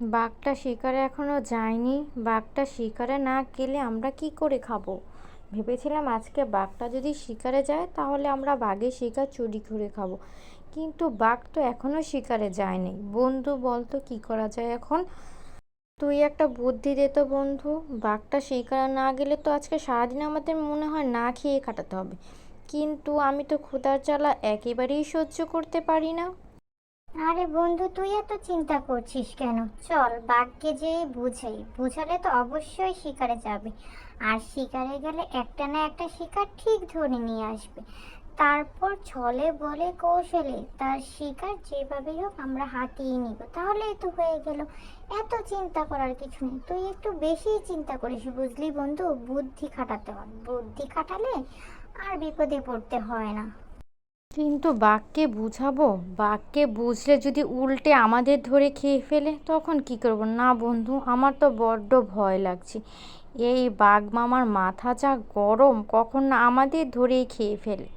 বাঘটা শিকারে এখনো যায়নি। বাঘটা শিকারে না গেলে আমরা কি করে খাবো? ভেবেছিলাম আজকে বাঘটা যদি শিকারে যায় তাহলে আমরা বাঘের শিকার চুরি করে খাবো, কিন্তু বাঘ তো এখনো শিকারে যায়নি। বন্ধু, বলতো কি করা যায় এখন? তুই একটা বুদ্ধি দে তো বন্ধু। বাঘটা শিকারে না গেলে তো আজকে সারাদিন আমাদের মনে হয় না খেয়ে কাটাতে হবে, কিন্তু আমি তো ক্ষুধার জ্বালা একেবারেই সহ্য করতে পারি না। আরে বন্ধু, তুই এত চিন্তা করছিস কেন? চল বাঘকে যে বুঝাই, বুঝালে তো অবশ্যই শিকারে যাবে। আর শিকারে গেলে একটা না একটা শিকার ঠিক ধরে নিয়ে আসবে। তারপর ছলে বলে কৌশলে তার শিকার যেভাবে হোক আমরা হাতিয়ে নিব, তাহলেই তো হয়ে গেল। এত চিন্তা করার কিছু নেই, তুই একটু বেশি চিন্তা করিস বুঝলি বন্ধু। বুদ্ধি খাটাতে হয়, বুদ্ধি খাটালে আর বিপদে পড়তে হয় না। কিন্তু বাঘকে বুঝাবো, বাঘকে বুঝলে যদি উল্টে আমাদের ধরে খেয়ে ফেলে তখন কি করব? না বন্ধু, আমার তো বড্ড ভয় লাগছে। এই বাঘ মামার মাথা যা গরম, কখন না আমাদের ধরেই খেয়ে ফেলে।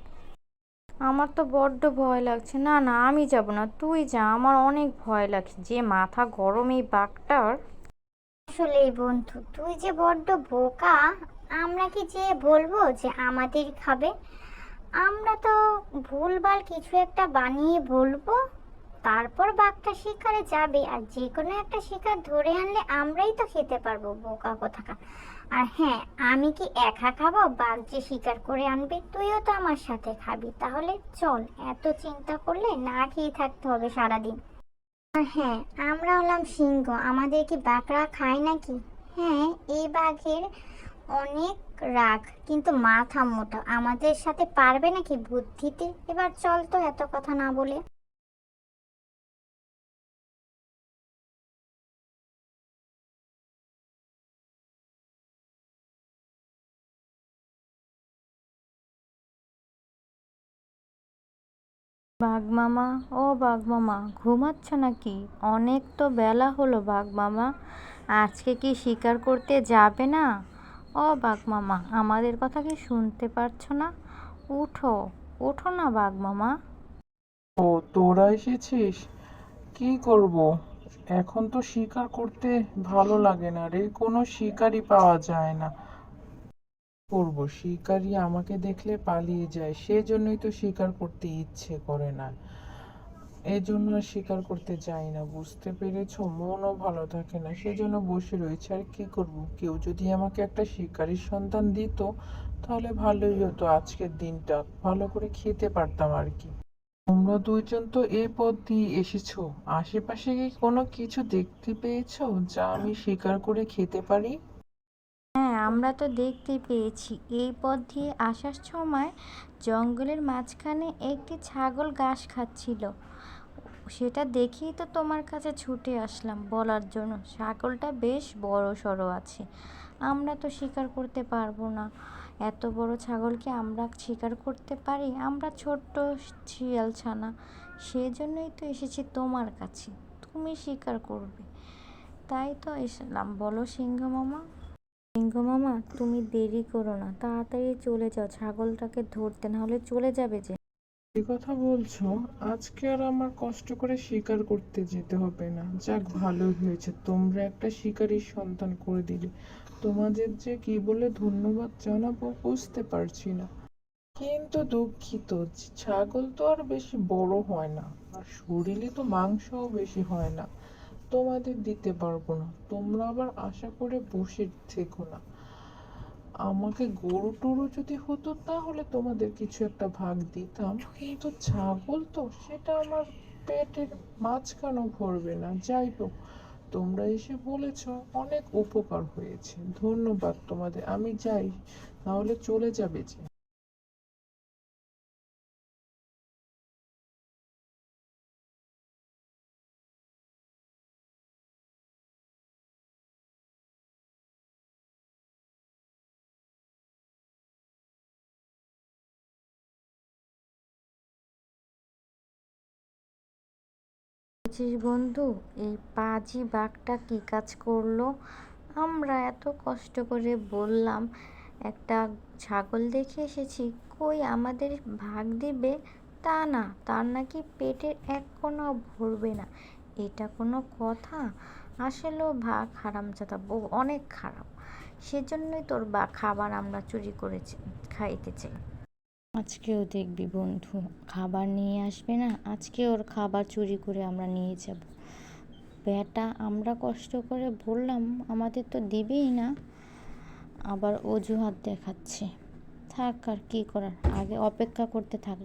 আমার তো বড্ড ভয় লাগছে। না না, আমি যাব না, তুই যা, আমার অনেক ভয় লাগছে যে মাথা গরম এই বাঘটার। আসলেই বন্ধু, তুই যে বড্ড বোকা। আমরা কি যে বলবো যে আমাদের খাবে? আমরা তো ভুলভাল কিছু একটা বানিয়ে বলবো, তারপর বাঘটা শিকারে যাবে, আর যে কোনো একটা শিকার ধরে আনলে আমরাই তো খেতে পারবো, বোকা কোথাকার। আর হ্যাঁ, আমি কি একা খাবো? বাঘ যে শিকার করে আনবে, তুইও তো আমার সাথে খাবি। তাহলে চল, এত চিন্তা করলে না খেয়ে থাকতে হবে সারাদিন। আর হ্যাঁ, আমরা হলাম সিংহ, আমাদের কি বাঘরা খায় নাকি? হ্যাঁ, এই বাঘের অনেক রাগ, কিন্তু মাথা মোটা, আমাদের সাথে পারবে নাকি বুদ্ধিতে? এবার চল তো, এত কথা না বলে। বাঘ মামা, ও বাঘ মামা, ঘুমাচ্ছ নাকি? অনেক তো বেলা হলো বাঘ মামা, আজকে কি শিকার করতে যাবে না? ও বাঘ মামা, আমাদের কথা কি শুনতে পারছো না? উঠো, ওঠো না বাঘ মামা। ও, তোরা এসেছিস। কি করব? এখন তো শিকার করতে ভালো লাগে না রে, কোনো শিকারই পাওয়া যায় না। করব, শিকারী আমাকে দেখলে পালিয়ে যায়, সেজন্যই তো শিকার করতে ইচ্ছে করে না। এই জন্য আর শিকার করতে যাই না, বুঝতে পেরেছো? মনও ভালো থাকে না, সেজন্য বসে রয়েছে। আর কি করব, কেউ যদি আমাকে একটা শিকারীর সন্ধান দিত তাহলে ভালোই হতো, আজকের দিনটা ভালো করে খেতে পারতাম আর কি। তোমরা দুইজন তো এই পথ দিয়ে এসেছো, আশেপাশে কি কোনো কিছু দেখতে পেয়েছো যা আমি শিকার করে খেতে পারি? হ্যাঁ, আমরা তো দেখতে পেয়েছি। এই পথ দিয়ে আসার সময় জঙ্গলের মাঝখানে একটি ছাগল ঘাস খাচ্ছিল। সেটা দেখেই তো তোমার কাছে ছুটে আসলাম বলার জন্য। ছাগলটা বেশ বড় সড়ো আছে, আমরা তো শিকার করতে পারবো না। এত বড় ছাগলকে আমরা শিকার করতে পারি? আমরা ছোট্ট শিয়াল ছানা, সেজন্যই তো এসেছি তোমার কাছে, তুমি শিকার করবে, তাই তো এসলাম। বলো সিংহ মামা। সিংহ মামা, তুমি দেরি করো না, তাড়াতাড়ি চলে যাও ছাগলটাকে ধরতে, না হলে চলে যাবে যে। যে কথা বলছো, আজকে আর আমার কষ্ট করে শিকার করতে যেতে হবে না। যাক, ভালোই হয়েছে, তোমরা একটা শিকারীর সন্ধান করে দিলে। তোমাদের যে কি বলে ধন্যবাদ জানাবো বুঝতে পারছি না। কিন্তু দুঃখিত, ছাগল তো আর বেশি বড় হয় না, আর শরীরে তো মাংসও বেশি হয় না, তোমাদের দিতে পারবো না। তোমরা আবার আশা করে বসে থেকো না। আমাকে গরু টরু যদি হতো তাহলে তোমাদের কিছু একটা ভাগ দিতাম, কিন্তু ছাগল তো সেটা আমার পেটের মাঝখানেও ভরবে না। যাই হোক, তোমরা এসে বলেছ, অনেক উপকার হয়েছে, ধন্যবাদ তোমাদের। আমি যাই, নাহলে চলে যাবে যে। বুঝছিস বন্ধু, এই পাজি বাঘটা কি কাজ করলো? আমরা এত কষ্ট করে বললাম একটা ছাগল দেখে এসেছি, কই আমাদের ভাগ দিবে? তা না, তার নাকি পেটের এক কোণাও ভরবে না। এটা কোনো কথা? আসলেও ভাগ হারামজাদা বউ অনেক খারাপ, সেজন্যই তোর খাবার আমরা চুরি করেছি, খাইতে চাই। আজকেও দেখবি বন্ধু, খাবার নিয়ে আসবে না, আজকে ওর খাবার চুরি করে আমরা নিয়ে যাব। বেটা, আমরা কষ্ট করে বললাম, আমাদের তো দিবেই না, আবার অজুহাত দেখাচ্ছে। থাক, আর কি করার, আগে অপেক্ষা করতে থাক।